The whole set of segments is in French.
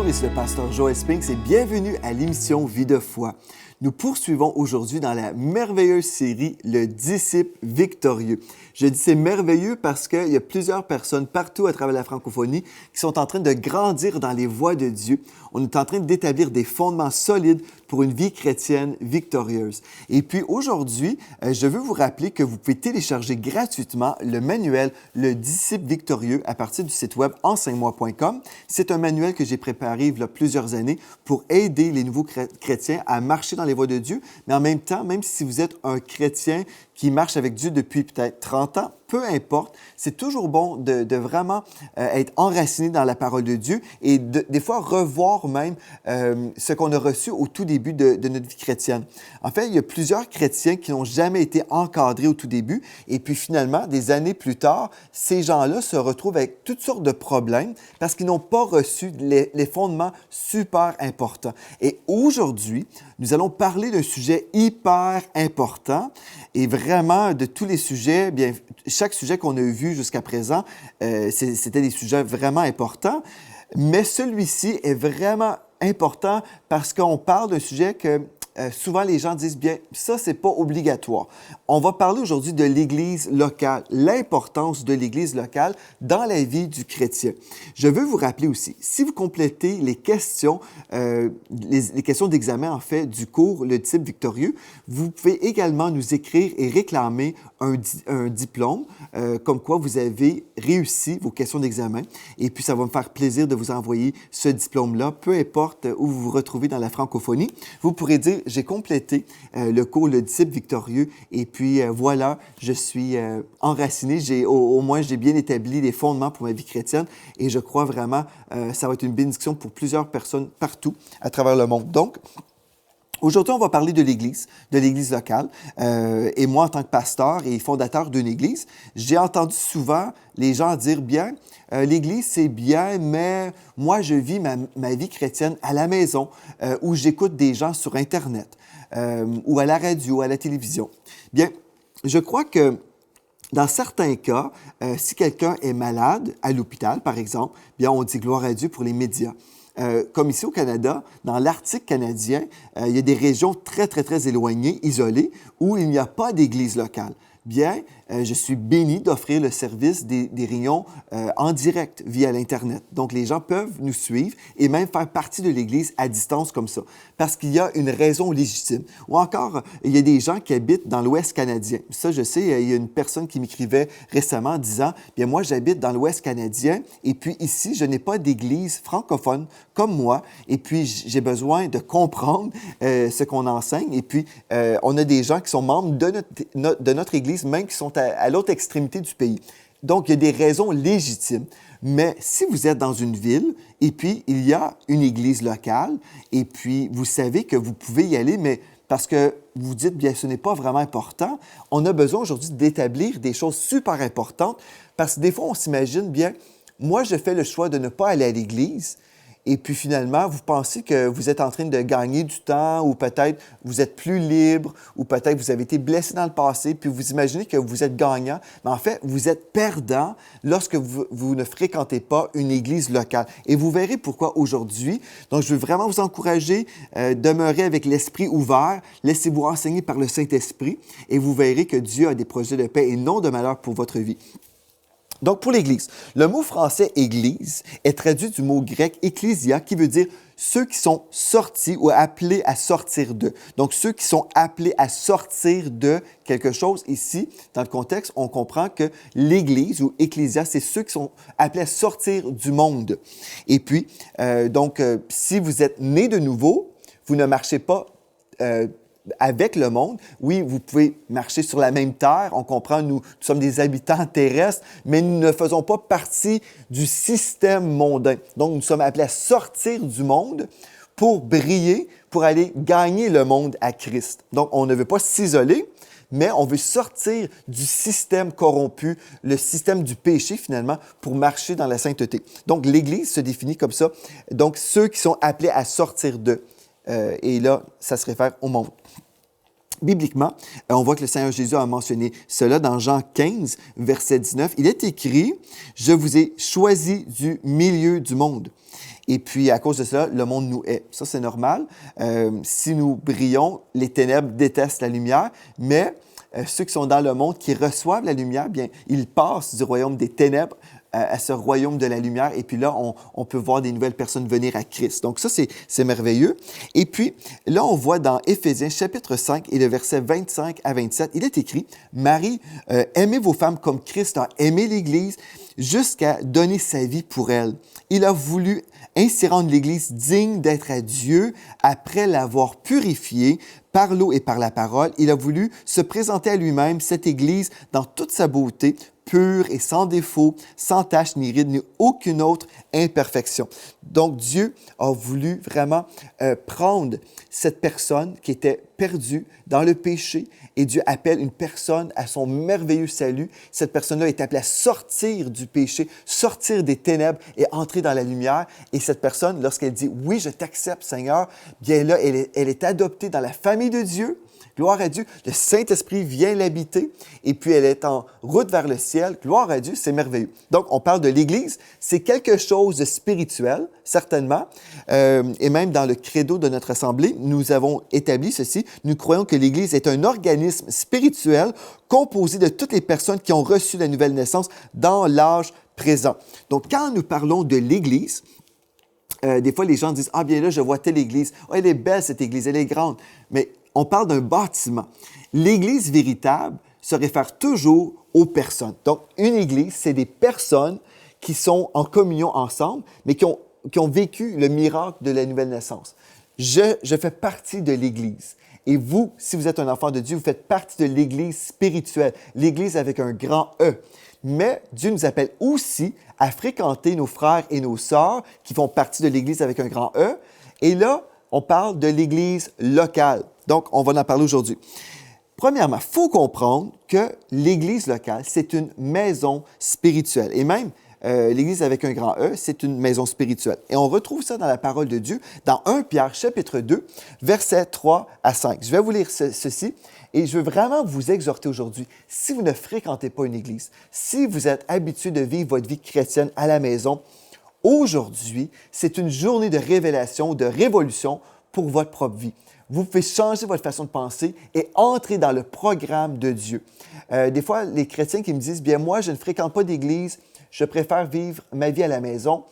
ici le pasteur Joel Spinks et bienvenue à l'émission Vie de foi. Nous poursuivons aujourd'hui dans la merveilleuse série Le disciple victorieux. Je dis c'est merveilleux parce qu'il y a plusieurs personnes partout à travers la francophonie qui sont en train de grandir dans les voies de Dieu. On est en train d'établir des fondements solides pour une vie chrétienne victorieuse. Et puis aujourd'hui, je veux vous rappeler que vous pouvez télécharger gratuitement le manuel Le disciple victorieux à partir du site web enseigne-moi.com. C'est un manuel que j'ai préparé il y a plusieurs années pour aider les nouveaux chrétiens à marcher dans les voies de Dieu, mais en même temps, même si vous êtes un chrétien qui marche avec Dieu depuis peut-être 30 ans, peu importe, c'est toujours bon de vraiment être enraciné dans la parole de Dieu et des fois revoir même ce qu'on a reçu au tout début de notre vie chrétienne. En fait, il y a plusieurs chrétiens qui n'ont jamais été encadrés au tout début et puis finalement, des années plus tard, ces gens-là se retrouvent avec toutes sortes de problèmes parce qu'ils n'ont pas reçu les fondements super importants. Et aujourd'hui, nous allons parler d'un sujet hyper important et vraiment de tous les sujets, bien, chaque sujet qu'on a vu jusqu'à présent, c'était des sujets vraiment importants, mais celui-ci est vraiment important parce qu'on parle d'un sujet que souvent les gens disent, bien, ça, c'est pas obligatoire. On va parler aujourd'hui de l'Église locale, l'importance de l'Église locale dans la vie du chrétien. Je veux vous rappeler aussi, si vous complétez les questions d'examen, en fait, du cours Le disciple victorieux, vous pouvez également nous écrire et réclamer un diplôme, comme quoi vous avez réussi vos questions d'examen. Et puis, ça va me faire plaisir de vous envoyer ce diplôme-là, peu importe où vous vous retrouvez dans la francophonie. Vous pourrez dire, j'ai complété le cours Le disciple victorieux et puis voilà, je suis enraciné, au moins j'ai bien établi les fondements pour ma vie chrétienne et je crois vraiment ça va être une bénédiction pour plusieurs personnes partout à travers le monde. Donc, aujourd'hui, on va parler de l'Église locale. Et moi, en tant que pasteur et fondateur d'une Église, j'ai entendu souvent les gens dire, bien, l'Église, c'est bien, mais moi, je vis ma vie chrétienne à la maison, où j'écoute des gens sur Internet, ou à la radio, à la télévision. Bien, je crois que dans certains cas, si quelqu'un est malade à l'hôpital, par exemple, bien, on dit gloire à Dieu pour les médias. Comme ici au Canada, dans l'Arctique canadien, il y a des régions très, très, très éloignées, isolées, où il n'y a pas d'église locale. Bien, je suis béni d'offrir le service des réunions en direct via l'Internet. Donc, les gens peuvent nous suivre et même faire partie de l'Église à distance comme ça, parce qu'il y a une raison légitime. Ou encore, il y a des gens qui habitent dans l'Ouest canadien. Ça, je sais, il y a une personne qui m'écrivait récemment en disant, bien moi, j'habite dans l'Ouest canadien et puis ici, je n'ai pas d'Église francophone comme moi et puis j'ai besoin de comprendre ce qu'on enseigne. Et puis, on a des gens qui sont membres de notre Église, même qui sont à l'autre extrémité du pays. Donc, il y a des raisons légitimes. Mais si vous êtes dans une ville et puis il y a une église locale et puis vous savez que vous pouvez y aller, mais parce que vous dites, bien, ce n'est pas vraiment important, on a besoin aujourd'hui d'établir des choses super importantes parce que des fois, on s'imagine, bien, moi, je fais le choix de ne pas aller à l'église. Et puis finalement, vous pensez que vous êtes en train de gagner du temps ou peut-être vous êtes plus libre ou peut-être vous avez été blessé dans le passé puis vous imaginez que vous êtes gagnant. Mais en fait, vous êtes perdant lorsque vous ne fréquentez pas une église locale. Et vous verrez pourquoi aujourd'hui. Donc, je veux vraiment vous encourager, demeurez avec l'esprit ouvert, laissez-vous enseigner par le Saint-Esprit et vous verrez que Dieu a des projets de paix et non de malheur pour votre vie. Donc, pour l'Église, le mot français « Église » est traduit du mot grec « ecclésia » qui veut dire « ceux qui sont sortis » ou « appelés à sortir de ». Donc, ceux qui sont appelés à sortir de quelque chose. Ici, dans le contexte, on comprend que l'Église ou « ecclésia », c'est ceux qui sont appelés à sortir du monde. Et puis, si vous êtes né de nouveau, vous ne marchez pas avec le monde. Oui, vous pouvez marcher sur la même terre. On comprend, nous sommes des habitants terrestres, mais nous ne faisons pas partie du système mondain. Donc, nous sommes appelés à sortir du monde pour briller, pour aller gagner le monde à Christ. Donc, on ne veut pas s'isoler, mais on veut sortir du système corrompu, le système du péché finalement, pour marcher dans la sainteté. Donc, l'Église se définit comme ça. Donc, ceux qui sont appelés à sortir d'eux. Et là, ça se réfère au monde. Bibliquement, on voit que le Seigneur Jésus a mentionné cela dans Jean 15, verset 19. Il est écrit « Je vous ai choisi du milieu du monde ». Et puis, à cause de cela, le monde nous hait. Ça, c'est normal. Si nous brillons, les ténèbres détestent la lumière, mais ceux qui sont dans le monde, qui reçoivent la lumière, bien, ils passent du royaume des ténèbres à ce royaume de la lumière. Et puis là, on peut voir des nouvelles personnes venir à Christ. Donc ça, c'est merveilleux. Et puis, là, on voit dans Éphésiens chapitre 5 et le verset 25 à 27, il est écrit, « Marie, aimez vos femmes comme Christ a aimé l'Église jusqu'à donner sa vie pour elle. Il a voulu ainsi rendre l'Église digne d'être à Dieu après l'avoir purifiée par l'eau et par la parole. Il a voulu se présenter à lui-même, cette Église, dans toute sa beauté, pure et sans défaut, sans tache ni ride, ni aucune autre imperfection. » Donc, Dieu a voulu vraiment prendre cette personne qui était perdue dans le péché et Dieu appelle une personne à son merveilleux salut. Cette personne-là est appelée à sortir du péché, sortir des ténèbres et entrer dans la lumière. Et cette personne, lorsqu'elle dit « Oui, je t'accepte, Seigneur », bien là, elle est adoptée dans la famille de Dieu. Gloire à Dieu. Le Saint-Esprit vient l'habiter et puis elle est en route vers le ciel. Gloire à Dieu, c'est merveilleux. Donc, on parle de l'Église. C'est quelque chose de spirituel, certainement. Et même dans le credo de notre Assemblée, nous avons établi ceci. Nous croyons que l'Église est un organisme spirituel composé de toutes les personnes qui ont reçu la nouvelle naissance dans l'âge présent. Donc, quand nous parlons de l'Église, des fois, les gens disent « Ah, bien là, je vois telle Église. Oh, elle est belle, cette Église, elle est grande. » Mais on parle d'un bâtiment. L'Église véritable se réfère toujours aux personnes. Donc, une Église, c'est des personnes qui sont en communion ensemble, mais qui ont vécu le miracle de la nouvelle naissance. Je fais partie de l'Église. Et vous, si vous êtes un enfant de Dieu, vous faites partie de l'Église spirituelle, l'Église avec un grand E. Mais Dieu nous appelle aussi à fréquenter nos frères et nos sœurs qui font partie de l'Église avec un grand E. Et là, on parle de l'Église locale. Donc, on va en parler aujourd'hui. Premièrement, il faut comprendre que l'Église locale, c'est une maison spirituelle. Et même, l'Église avec un grand E, c'est une maison spirituelle. Et on retrouve ça dans la parole de Dieu, dans 1 Pierre, chapitre 2, versets 3 à 5. Je vais vous lire ceci et je veux vraiment vous exhorter aujourd'hui, si vous ne fréquentez pas une Église, si vous êtes habitué de vivre votre vie chrétienne à la maison, aujourd'hui, c'est une journée de révélation, de révolution pour votre propre vie. Vous pouvez changer votre façon de penser et entrer dans le programme de Dieu. Des fois, les chrétiens qui me disent « Bien, moi, je ne fréquente pas d'église, je préfère vivre ma vie à la maison. »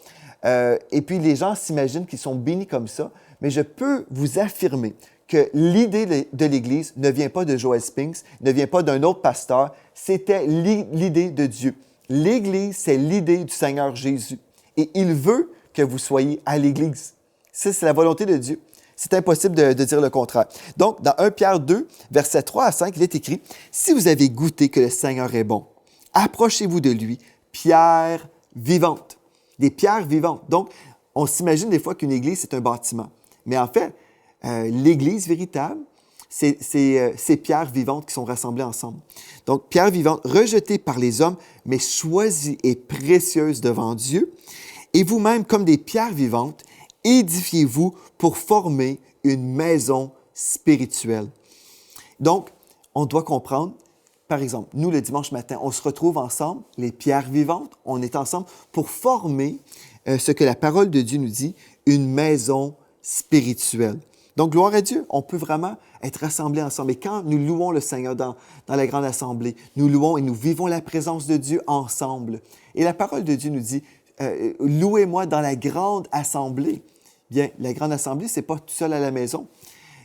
Et puis, les gens s'imaginent qu'ils sont bénis comme ça. Mais je peux vous affirmer que l'idée de l'Église ne vient pas de Joel Spinks, ne vient pas d'un autre pasteur. C'était l'idée de Dieu. L'Église, c'est l'idée du Seigneur Jésus. Et il veut que vous soyez à l'Église. Ça, c'est la volonté de Dieu. C'est impossible de dire le contraire. Donc, dans 1 Pierre 2, versets 3 à 5, il est écrit « Si vous avez goûté que le Seigneur est bon, approchez-vous de lui, pierres vivantes. » Des pierres vivantes. Donc, on s'imagine des fois qu'une église, c'est un bâtiment. Mais en fait, l'église véritable, c'est ces pierres vivantes qui sont rassemblées ensemble. Donc, pierres vivantes rejetées par les hommes, mais choisies et précieuses devant Dieu. Et vous-même, comme des pierres vivantes, édifiez-vous pour former une maison spirituelle. Donc, on doit comprendre, par exemple, nous, le dimanche matin, on se retrouve ensemble, les pierres vivantes, on est ensemble pour former ce que la parole de Dieu nous dit, une maison spirituelle. Donc, gloire à Dieu, on peut vraiment être rassemblés ensemble. Et quand nous louons le Seigneur dans la grande assemblée, nous louons et nous vivons la présence de Dieu ensemble. Et la parole de Dieu nous dit, louez-moi dans la grande assemblée. Bien, la grande assemblée, ce n'est pas tout seul à la maison.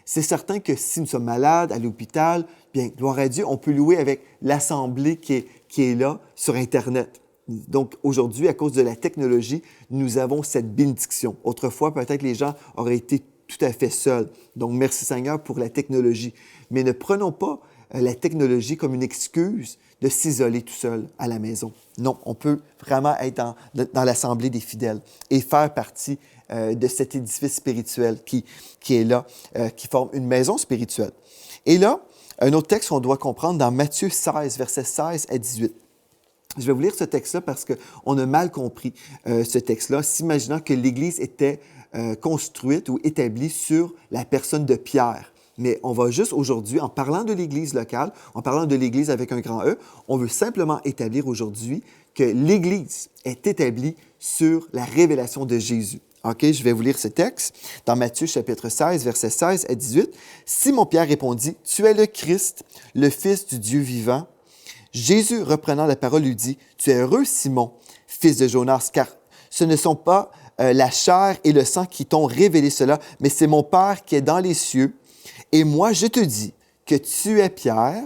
C'est certain que si nous sommes malades, à l'hôpital, bien, gloire à Dieu, on peut louer avec l'assemblée qui est là sur Internet. Donc, aujourd'hui, à cause de la technologie, nous avons cette bénédiction. Autrefois, peut-être les gens auraient été tout à fait seuls. Donc, merci Seigneur pour la technologie. Mais ne prenons pas la technologie comme une excuse de s'isoler tout seul à la maison. Non, on peut vraiment être dans l'assemblée des fidèles et faire partie de cet édifice spirituel qui est là, qui forme une maison spirituelle. Et là, un autre texte qu'on doit comprendre dans Matthieu 16, versets 16 à 18. Je vais vous lire ce texte-là parce qu'on a mal compris ce texte-là, s'imaginant que l'Église était construite ou établie sur la personne de Pierre. Mais on va juste aujourd'hui, en parlant de l'Église locale, en parlant de l'Église avec un grand E, on veut simplement établir aujourd'hui que l'Église est établie sur la révélation de Jésus. OK, je vais vous lire ce texte dans Matthieu chapitre 16, versets 16 à 18. « Simon-Pierre répondit, « Tu es le Christ, le Fils du Dieu vivant. » Jésus, reprenant la parole, lui dit, « Tu es heureux, Simon, fils de Jonas, car ce ne sont pas la chair et le sang qui t'ont révélé cela, mais c'est mon Père qui est dans les cieux. Et moi, je te dis que tu es Pierre,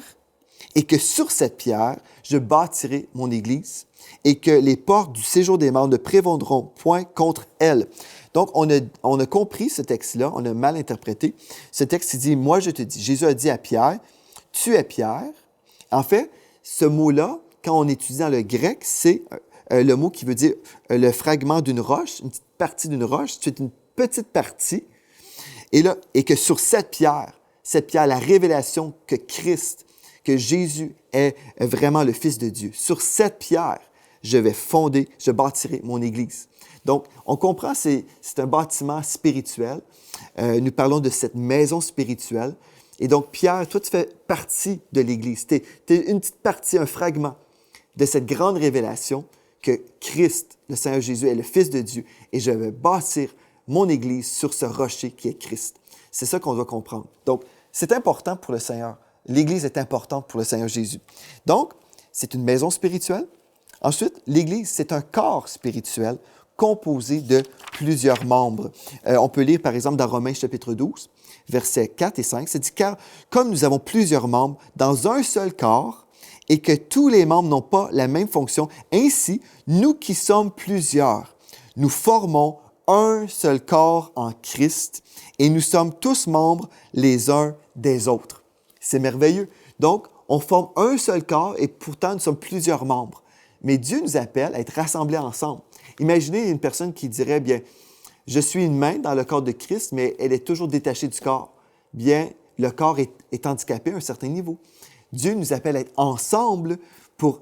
et que sur cette pierre, je bâtirai mon Église, et que les portes du séjour des morts ne prévaudront point contre elle. » Donc, on a compris ce texte-là, on a mal interprété. Ce texte, il dit, « Moi, je te dis ». Jésus a dit à Pierre, « Tu es Pierre. » En fait, ce mot-là, quand on étudie dans le grec, c'est le mot qui veut dire le fragment d'une roche, une petite partie d'une roche, c'est une petite partie. Et que sur cette pierre, la révélation que Christ, que Jésus est vraiment le Fils de Dieu, sur cette pierre, je vais fonder, je bâtirai mon Église. Donc, on comprend, c'est un bâtiment spirituel. Nous parlons de cette maison spirituelle. Et donc, Pierre, toi, tu fais partie de l'Église. Tu es une petite partie, un fragment de cette grande révélation que Christ, le Seigneur Jésus, est le Fils de Dieu et je vais bâtir mon Église sur ce rocher qui est Christ. C'est ça qu'on doit comprendre. Donc, c'est important pour le Seigneur. L'Église est importante pour le Seigneur Jésus. Donc, c'est une maison spirituelle. Ensuite, l'Église, c'est un corps spirituel composé de plusieurs membres. On peut lire, par exemple, dans Romains chapitre 12, versets 4 et 5, c'est dit « Car comme nous avons plusieurs membres dans un seul corps, et que tous les membres n'ont pas la même fonction, ainsi, nous qui sommes plusieurs, nous formons un seul corps en Christ, et nous sommes tous membres les uns des autres. » C'est merveilleux. Donc, on forme un seul corps, et pourtant, nous sommes plusieurs membres. Mais Dieu nous appelle à être rassemblés ensemble. Imaginez une personne qui dirait, bien, je suis une main dans le corps de Christ, mais elle est toujours détachée du corps. Bien, le corps est handicapé à un certain niveau. Dieu nous appelle à être ensemble pour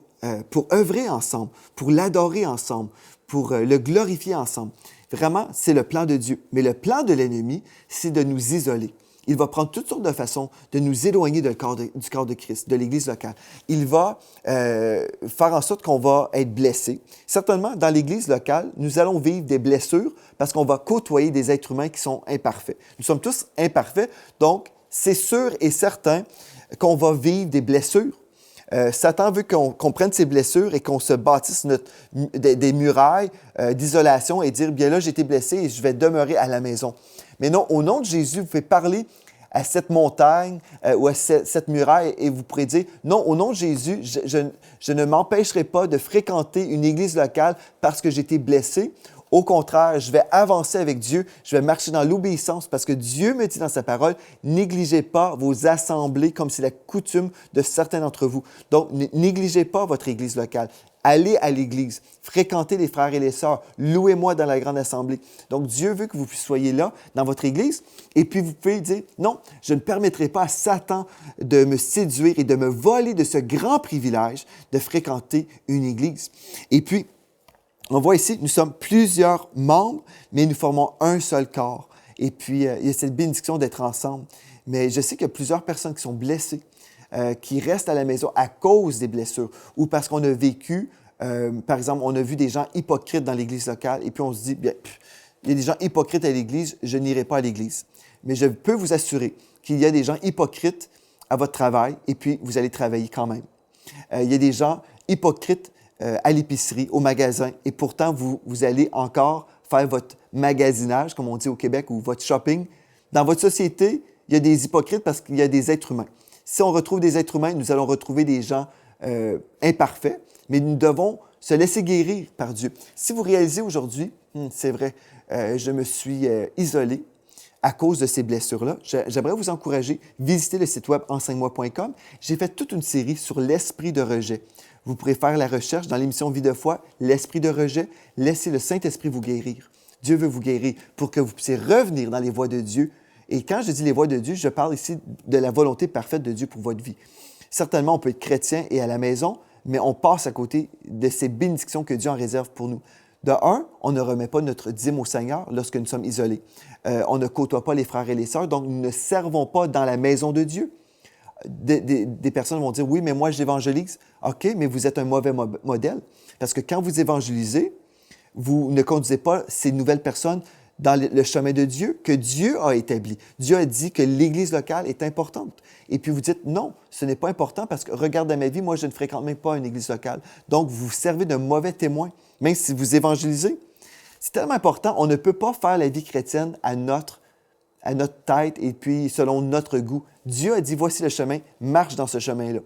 œuvrer ensemble, pour l'adorer ensemble, pour le glorifier ensemble. Vraiment, c'est le plan de Dieu. Mais le plan de l'ennemi, c'est de nous isoler. Il va prendre toutes sortes de façons de nous éloigner du corps de Christ, de l'Église locale. Il va faire en sorte qu'on va être blessé. Certainement, dans l'Église locale, nous allons vivre des blessures parce qu'on va côtoyer des êtres humains qui sont imparfaits. Nous sommes tous imparfaits, donc c'est sûr et certain qu'on va vivre des blessures. Satan veut qu'on prenne ces blessures et qu'on se bâtisse des murailles d'isolation et dire, bien là, j'ai été blessé et je vais demeurer à la maison. Mais non, au nom de Jésus, vous pouvez parler à cette montagne ou à cette muraille et vous pourrez dire, non, au nom de Jésus, je ne m'empêcherai pas de fréquenter une église locale parce que j'ai été blessé. Au contraire, je vais avancer avec Dieu, je vais marcher dans l'obéissance parce que Dieu me dit dans sa parole, négligez pas vos assemblées comme c'est la coutume de certains d'entre vous. Donc, négligez pas votre église locale. Allez à l'église, fréquentez les frères et les sœurs, louez-moi dans la grande assemblée. Donc, Dieu veut que vous soyez là, dans votre église, et puis vous pouvez dire, non, je ne permettrai pas à Satan de me séduire et de me voler de ce grand privilège de fréquenter une église. Et puis, on voit ici, nous sommes plusieurs membres, mais nous formons un seul corps. Et puis, il y a cette bénédiction d'être ensemble. Mais je sais qu'il y a plusieurs personnes qui sont blessées, qui restent à la maison à cause des blessures ou parce qu'on a vécu, par exemple, on a vu des gens hypocrites dans l'Église locale et puis on se dit, bien, il y a des gens hypocrites à l'Église, je n'irai pas à l'Église. Mais je peux vous assurer qu'il y a des gens hypocrites à votre travail et puis vous allez travailler quand même. Il y a des gens hypocrites à l'épicerie, au magasin, et pourtant, vous allez encore faire votre magasinage, comme on dit au Québec, ou votre shopping. Dans votre société, il y a des hypocrites parce qu'il y a des êtres humains. Si on retrouve des êtres humains, nous allons retrouver des gens imparfaits, mais nous devons se laisser guérir par Dieu. Si vous réalisez aujourd'hui, c'est vrai, je me suis isolé à cause de ces blessures-là, j'aimerais vous encourager, visitez le site web enseigne-moi.com. J'ai fait toute une série sur l'esprit de rejet. Vous pourrez faire la recherche dans l'émission Vie de foi, l'esprit de rejet. Laissez le Saint-Esprit vous guérir. Dieu veut vous guérir pour que vous puissiez revenir dans les voies de Dieu. Et quand je dis les voies de Dieu, je parle ici de la volonté parfaite de Dieu pour votre vie. Certainement, on peut être chrétien et à la maison, mais on passe à côté de ces bénédictions que Dieu en réserve pour nous. De un, on ne remet pas notre dîme au Seigneur lorsque nous sommes isolés. On ne côtoie pas les frères et les sœurs, donc nous ne servons pas dans la maison de Dieu. Des personnes vont dire, oui, mais moi, j'évangélise. OK, mais vous êtes un mauvais modèle. Parce que quand vous évangélisez, vous ne conduisez pas ces nouvelles personnes dans le chemin de Dieu que Dieu a établi. Dieu a dit que l'Église locale est importante. Et puis vous dites, non, ce n'est pas important parce que, regarde dans ma vie, moi, je ne fréquente même pas une Église locale. Donc, vous servez de mauvais témoin, même si vous évangélisez. C'est tellement important, on ne peut pas faire la vie chrétienne à notre tête et puis selon notre goût. Dieu a dit, voici le chemin, marche dans ce chemin-là.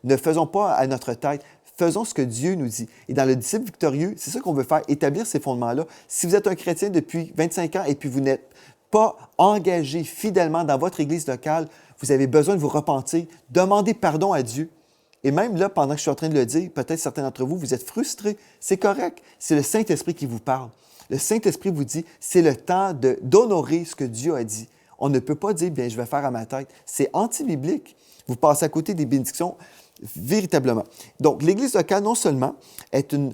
Ne faisons pas à notre tête, faisons ce que Dieu nous dit. Et dans le disciple victorieux, c'est ça qu'on veut faire, établir ces fondements-là. Si vous êtes un chrétien depuis 25 ans et puis vous n'êtes pas engagé fidèlement dans votre Église locale, vous avez besoin de vous repentir, demander pardon à Dieu. Et même là, pendant que je suis en train de le dire, peut-être certains d'entre vous, vous êtes frustrés. C'est correct. C'est le Saint-Esprit qui vous parle. Le Saint-Esprit vous dit, c'est le temps d'honorer ce que Dieu a dit. On ne peut pas dire, bien, je vais faire à ma tête. C'est anti-biblique. Vous passez à côté des bénédictions véritablement. Donc, l'Église locale, non seulement est une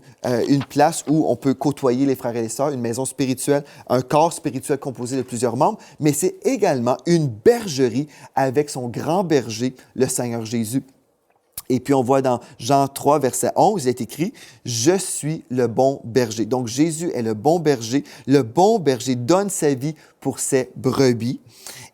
place où on peut côtoyer les frères et les sœurs, une maison spirituelle, un corps spirituel composé de plusieurs membres, mais c'est également une bergerie avec son grand berger, le Seigneur Jésus. Et puis, on voit dans Jean 3, verset 11, il est écrit « Je suis le bon berger ». Donc, Jésus est le bon berger. Le bon berger donne sa vie pour ses brebis.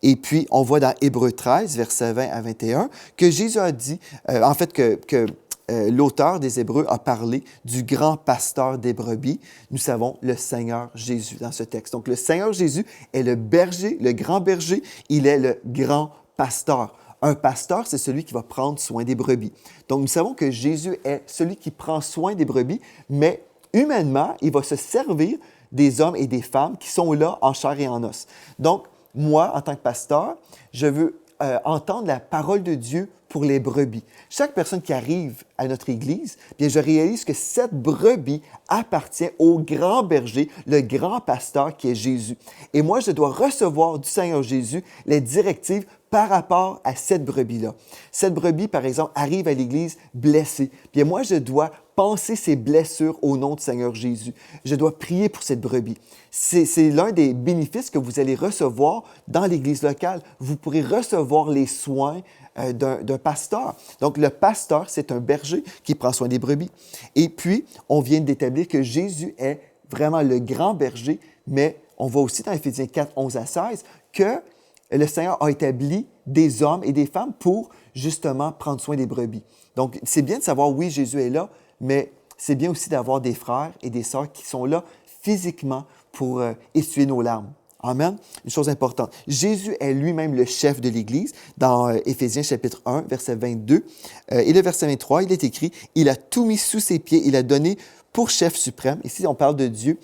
Et puis, on voit dans Hébreux 13, verset 20 à 21, que Jésus a dit, que l'auteur des Hébreux a parlé du grand pasteur des brebis. Nous savons le Seigneur Jésus dans ce texte. Donc, le Seigneur Jésus est le berger, le grand berger. Il est le grand pasteur. Un pasteur, c'est celui qui va prendre soin des brebis. Donc, nous savons que Jésus est celui qui prend soin des brebis, mais humainement, il va se servir des hommes et des femmes qui sont là en chair et en os. Donc, moi, en tant que pasteur, je veux entendre la parole de Dieu pour les brebis. Chaque personne qui arrive à notre Église, bien, je réalise que cette brebis appartient au grand berger, le grand pasteur qui est Jésus. Et moi, je dois recevoir du Seigneur Jésus les directives par rapport à cette brebis-là. Cette brebis, par exemple, arrive à l'Église blessée. Bien, moi, je dois penser ses blessures au nom du Seigneur Jésus. Je dois prier pour cette brebis. C'est l'un des bénéfices que vous allez recevoir dans l'Église locale. Vous pourrez recevoir les soins d'un pasteur. Donc, le pasteur, c'est un berger qui prend soin des brebis. Et puis, on vient d'établir que Jésus est vraiment le grand berger, mais on voit aussi dans Éphésiens 4, 11 à 16 que le Seigneur a établi des hommes et des femmes pour justement prendre soin des brebis. Donc, c'est bien de savoir, oui, Jésus est là, mais c'est bien aussi d'avoir des frères et des sœurs qui sont là physiquement pour essuyer nos larmes. Amen. Une chose importante. Jésus est lui-même le chef de l'Église. Dans Éphésiens chapitre 1, verset 22 et le verset 23, il est écrit « Il a tout mis sous ses pieds, il a donné pour chef suprême. » Ici, on parle de Dieu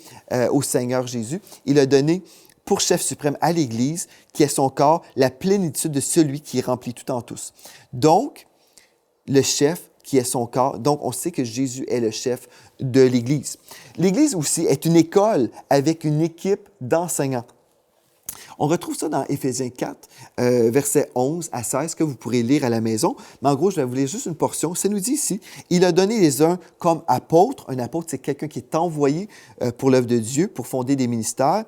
au Seigneur Jésus. Il a donné pour chef suprême à l'Église, qui est son corps, la plénitude de celui qui remplit tout en tous. Donc, le chef qui est son corps, donc on sait que Jésus est le chef de l'Église. L'Église aussi est une école avec une équipe d'enseignants. On retrouve ça dans Éphésiens 4, versets 11 à 16, que vous pourrez lire à la maison. Mais en gros, je vais vous lire juste une portion. Ça nous dit ici, « Il a donné les uns comme apôtres. » Un apôtre, c'est quelqu'un qui est envoyé pour l'œuvre de Dieu, pour fonder des ministères.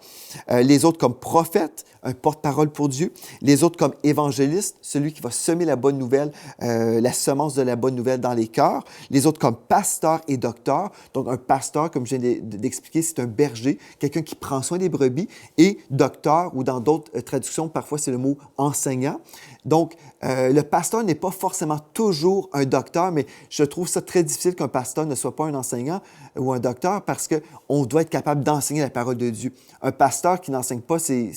Les autres comme prophètes, un porte-parole pour Dieu. Les autres comme évangélistes, celui qui va semer la bonne nouvelle, la semence de la bonne nouvelle dans les cœurs. Les autres comme pasteurs et docteurs. Donc, un pasteur, comme je viens d'expliquer, c'est un berger, quelqu'un qui prend soin des brebis. Et docteur, ou dans d'autres traductions, parfois c'est le mot enseignant. Donc, le pasteur n'est pas forcément toujours un docteur, mais je trouve ça très difficile qu'un pasteur ne soit pas un enseignant ou un docteur parce qu'on doit être capable d'enseigner la parole de Dieu. Un pasteur qui n'enseigne pas ses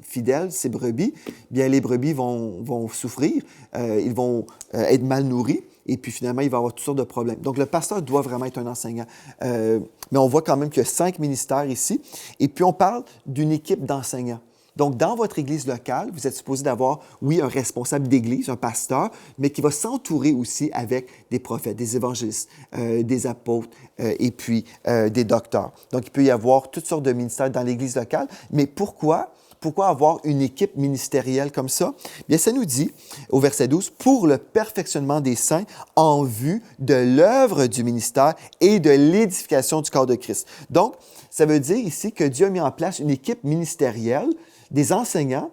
fidèles, ses brebis, bien les brebis vont souffrir, ils vont être mal nourris. Et puis finalement, il va avoir toutes sortes de problèmes. Donc, le pasteur doit vraiment être un enseignant. Mais on voit quand même qu'il y a 5 ministères ici. Et puis, on parle d'une équipe d'enseignants. Donc, dans votre église locale, vous êtes supposé d'avoir, oui, un responsable d'église, un pasteur, mais qui va s'entourer aussi avec des prophètes, des évangélistes, des apôtres et puis des docteurs. Donc, il peut y avoir toutes sortes de ministères dans l'église locale. Mais pourquoi avoir une équipe ministérielle comme ça? Bien, ça nous dit, au verset 12, « Pour le perfectionnement des saints en vue de l'œuvre du ministère et de l'édification du corps de Christ. » Donc, ça veut dire ici que Dieu a mis en place une équipe ministérielle, des enseignants,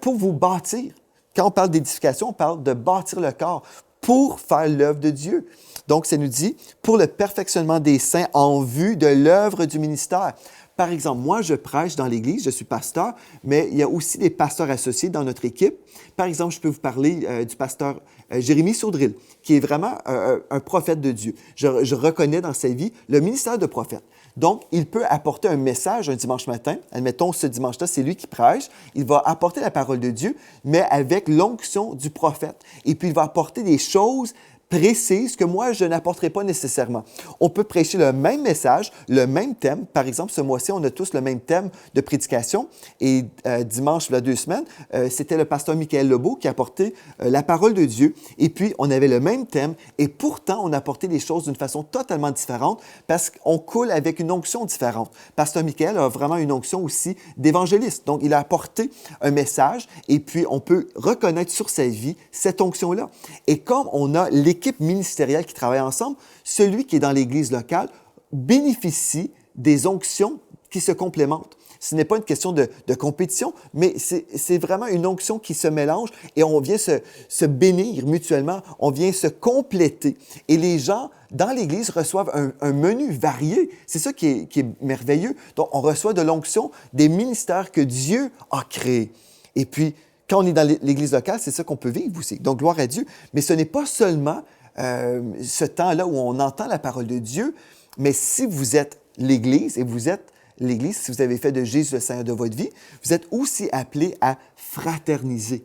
pour vous bâtir, Quand on parle d'édification, on parle de bâtir le corps pour faire l'œuvre de Dieu. Donc, ça nous dit, pour le perfectionnement des saints en vue de l'œuvre du ministère. Par exemple, moi, je prêche dans l'Église, je suis pasteur, mais il y a aussi des pasteurs associés dans notre équipe. Par exemple, je peux vous parler du pasteur Jérémie Saudril, qui est vraiment un prophète de Dieu. Je reconnais dans sa vie le ministère de prophète. Donc, il peut apporter un message un dimanche matin. Admettons, ce dimanche-là, c'est lui qui prêche. Il va apporter la parole de Dieu, mais avec l'onction du prophète. Et puis, il va apporter des choses précises que moi, je n'apporterai pas nécessairement. On peut prêcher le même message, le même thème. Par exemple, ce mois-ci, on a tous le même thème de prédication. Et dimanche, il y a 2 semaines, c'était le pasteur Michael Lebeau qui apportait la parole de Dieu. Et puis, on avait le même thème et pourtant, on apportait les choses d'une façon totalement différente parce qu'on coule avec une onction différente. Pasteur Michael a vraiment une onction aussi d'évangéliste. Donc, il a apporté un message et puis on peut reconnaître sur sa vie cette onction-là. Et comme on a l'équipe ministérielle qui travaille ensemble, celui qui est dans l'Église locale bénéficie des onctions qui se complémentent. Ce n'est pas une question de compétition, mais c'est vraiment une onction qui se mélange et on vient se bénir mutuellement, on vient se compléter. Et les gens dans l'Église reçoivent un menu varié. C'est ça qui est merveilleux. Donc, on reçoit de l'onction des ministères que Dieu a créés. Et puis, quand on est dans l'Église locale, c'est ça qu'on peut vivre aussi. Donc, gloire à Dieu. Mais ce n'est pas seulement ce temps-là où on entend la parole de Dieu, mais si vous êtes l'Église, et vous êtes l'Église, si vous avez fait de Jésus le Seigneur de votre vie, vous êtes aussi appelés à fraterniser.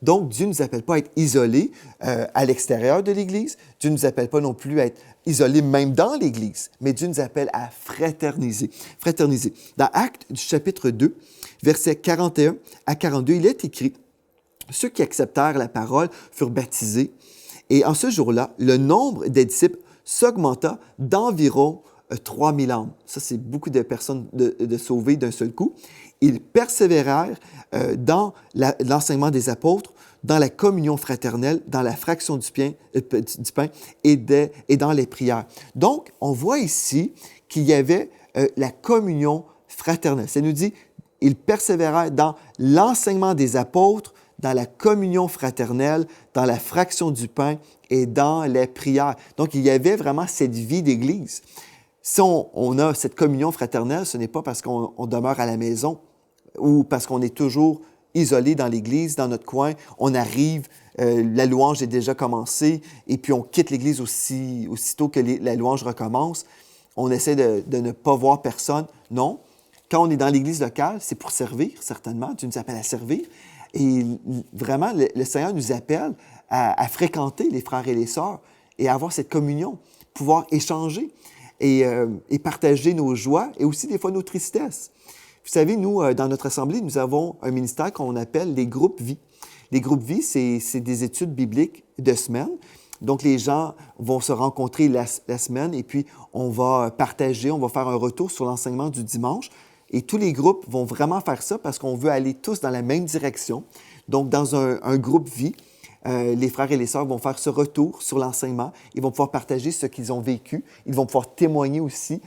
Donc, Dieu ne nous appelle pas à être isolés à l'extérieur de l'Église. Dieu ne nous appelle pas non plus à être isolés même dans l'Église, mais Dieu nous appelle à fraterniser. Fraterniser. Dans Actes du chapitre 2, versets 41 à 42, il est écrit « Ceux qui acceptèrent la parole furent baptisés, et en ce jour-là, le nombre des disciples s'augmenta d'environ 3000 âmes. » Ça, c'est beaucoup de personnes de sauvées d'un seul coup. Ils persévérèrent dans l'enseignement des apôtres, dans la communion fraternelle, dans la fraction du pain et dans les prières. Donc, on voit ici qu'il y avait la communion fraternelle. Ça nous dit, ils persévérèrent dans l'enseignement des apôtres, dans la communion fraternelle, dans la fraction du pain et dans les prières. Donc, il y avait vraiment cette vie d'Église. Si on a cette communion fraternelle, ce n'est pas parce qu'on demeure à la maison ou parce qu'on est toujours isolé dans l'Église, dans notre coin. On arrive, la louange est déjà commencée et puis on quitte l'Église aussitôt que la louange recommence. On essaie de ne pas voir personne. Non. Quand on est dans l'Église locale, c'est pour servir, certainement. Dieu nous appelle à servir. Et vraiment, le Seigneur nous appelle à fréquenter les frères et les sœurs et à avoir cette communion, pouvoir échanger et partager nos joies et aussi des fois nos tristesses. Vous savez, nous, dans notre assemblée, nous avons un ministère qu'on appelle les groupes vie. Les groupes vie, c'est des études bibliques de semaine. Donc, les gens vont se rencontrer la semaine et puis on va partager, on va faire un retour sur l'enseignement du dimanche. Et tous les groupes vont vraiment faire ça parce qu'on veut aller tous dans la même direction. Donc, dans un groupe vie, les frères et les sœurs vont faire ce retour sur l'enseignement. Ils vont pouvoir partager ce qu'ils ont vécu. Ils vont pouvoir témoigner aussi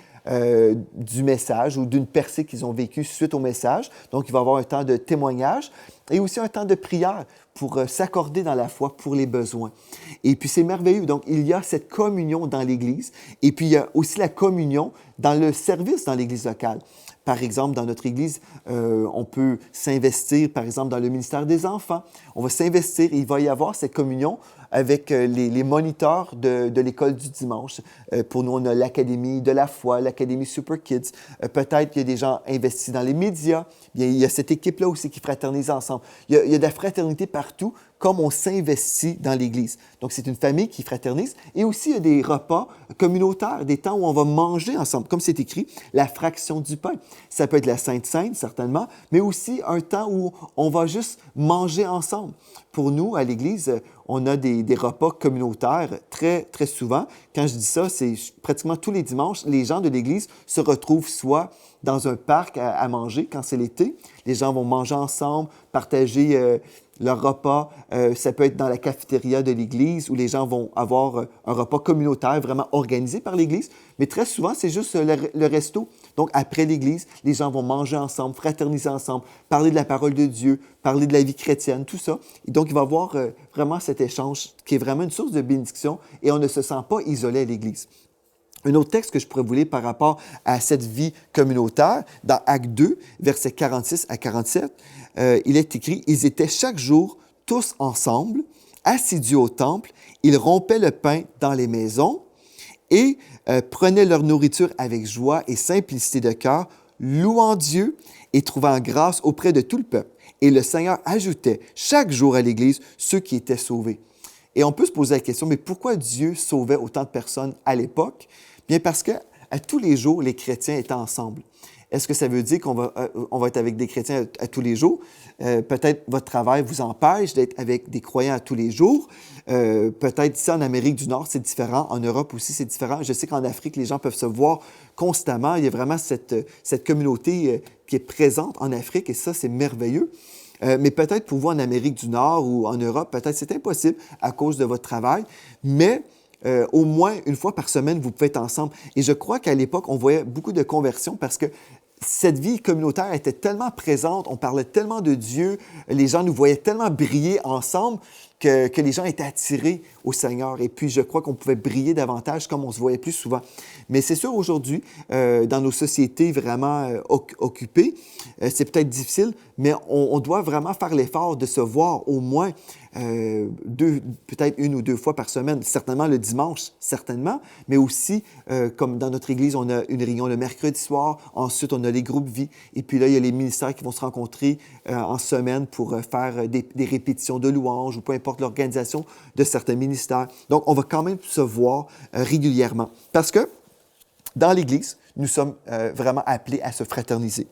du message ou d'une percée qu'ils ont vécue suite au message. Donc, il va y avoir un temps de témoignage et aussi un temps de prière pour s'accorder dans la foi pour les besoins. Et puis, c'est merveilleux. Donc, il y a cette communion dans l'Église et puis il y a aussi la communion dans le service dans l'Église locale. Par exemple, dans notre Église, on peut s'investir, par exemple, dans le ministère des enfants. On va s'investir et il va y avoir cette communion avec les moniteurs de l'école du dimanche. Pour nous, on a l'Académie de la foi, l'Académie Super Kids. Peut-être qu'il y a des gens investis dans les médias. Il y a cette équipe-là aussi qui fraternise ensemble. Il y a de la fraternité partout, comme on s'investit dans l'Église. Donc, c'est une famille qui fraternise. Et aussi, il y a des repas communautaires, des temps où on va manger ensemble. Comme c'est écrit, la fraction du pain. Ça peut être la Sainte Seine, certainement, mais aussi un temps où on va juste manger ensemble. Pour nous, à l'Église, on a des repas communautaires très, très souvent. Quand je dis ça, c'est pratiquement tous les dimanches, les gens de l'Église se retrouvent soit dans un parc à manger quand c'est l'été. Les gens vont manger ensemble, partager leur repas. Ça peut être dans la cafétéria de l'Église où les gens vont avoir un repas communautaire vraiment organisé par l'Église. Mais très souvent, c'est juste le resto. Donc, après l'Église, les gens vont manger ensemble, fraterniser ensemble, parler de la parole de Dieu, parler de la vie chrétienne, tout ça. Et donc, il va y avoir vraiment cet échange qui est vraiment une source de bénédiction et on ne se sent pas isolé à l'Église. Un autre texte que je pourrais vous lire par rapport à cette vie communautaire, dans Actes 2, versets 46 à 47, il est écrit « Ils étaient chaque jour tous ensemble, assidus au temple, ils rompaient le pain dans les maisons et prenaient leur nourriture avec joie et simplicité de cœur, louant Dieu et trouvant grâce auprès de tout le peuple. Et le Seigneur ajoutait chaque jour à l'Église ceux qui étaient sauvés. » Et on peut se poser la question, mais pourquoi Dieu sauvait autant de personnes à l'époque? Bien parce que à tous les jours, les chrétiens étaient ensemble. Est-ce que ça veut dire qu'on va être avec des chrétiens à tous les jours? Peut-être votre travail vous empêche d'être avec des croyants à tous les jours. Peut-être ici en Amérique du Nord, c'est différent. En Europe aussi, c'est différent. Je sais qu'en Afrique, les gens peuvent se voir constamment. Il y a vraiment cette communauté qui est présente en Afrique et ça, c'est merveilleux. Mais peut-être pour vous en Amérique du Nord ou en Europe, peut-être c'est impossible à cause de votre travail. Mais au moins une fois par semaine, vous pouvez être ensemble. Et je crois qu'à l'époque, on voyait beaucoup de conversions parce que cette vie communautaire était tellement présente, on parlait tellement de Dieu, les gens nous voyaient tellement briller ensemble que les gens étaient attirés au Seigneur. Et puis, je crois qu'on pouvait briller davantage comme on se voyait plus souvent. Mais c'est sûr, aujourd'hui, dans nos sociétés vraiment occupées, c'est peut-être difficile, mais on doit vraiment faire l'effort de se voir au moins peut-être une ou deux fois par semaine. Certainement le dimanche, certainement, mais aussi, comme dans notre Église, on a une réunion le mercredi soir, ensuite on a les groupes vie, et puis là, il y a les ministères qui vont se rencontrer en semaine pour faire des répétitions de louanges ou peu importe l'organisation de certains ministères. Donc, on va quand même se voir régulièrement parce que dans l'Église, nous sommes vraiment appelés à se fraterniser.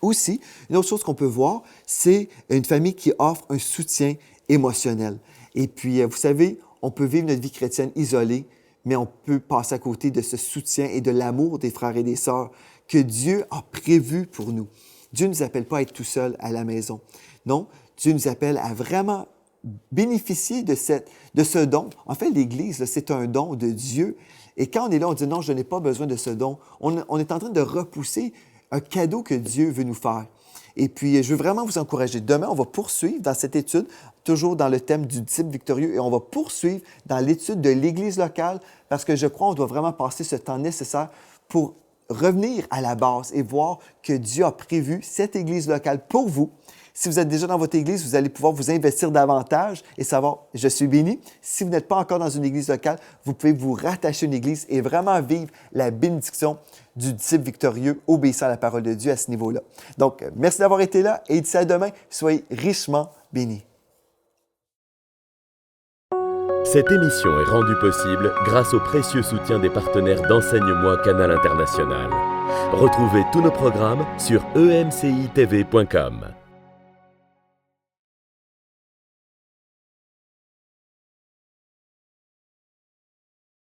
Aussi, une autre chose qu'on peut voir, c'est une famille qui offre un soutien émotionnel. Et puis, vous savez, on peut vivre notre vie chrétienne isolée, mais on peut passer à côté de ce soutien et de l'amour des frères et des sœurs que Dieu a prévu pour nous. Dieu ne nous appelle pas à être tout seul à la maison. Non, Dieu nous appelle à vraiment bénéficier de ce don. En fait, l'Église, là, c'est un don de Dieu. Et quand on est là, on dit non, je n'ai pas besoin de ce don. On est en train de repousser un cadeau que Dieu veut nous faire. Et puis, je veux vraiment vous encourager. Demain, on va poursuivre dans cette étude, toujours dans le thème du disciple victorieux, et on va poursuivre dans l'étude de l'Église locale, parce que je crois qu'on doit vraiment passer ce temps nécessaire pour revenir à la base et voir que Dieu a prévu cette Église locale pour vous. Si vous êtes déjà dans votre Église, vous allez pouvoir vous investir davantage et savoir, je suis béni. Si vous n'êtes pas encore dans une Église locale, vous pouvez vous rattacher à une Église et vraiment vivre la bénédiction du disciple victorieux, obéissant à la parole de Dieu à ce niveau-là. Donc, merci d'avoir été là et d'ici à demain, soyez richement bénis. Cette émission est rendue possible grâce au précieux soutien des partenaires d'Enseigne-moi Canal International. Retrouvez tous nos programmes sur emcitv.com.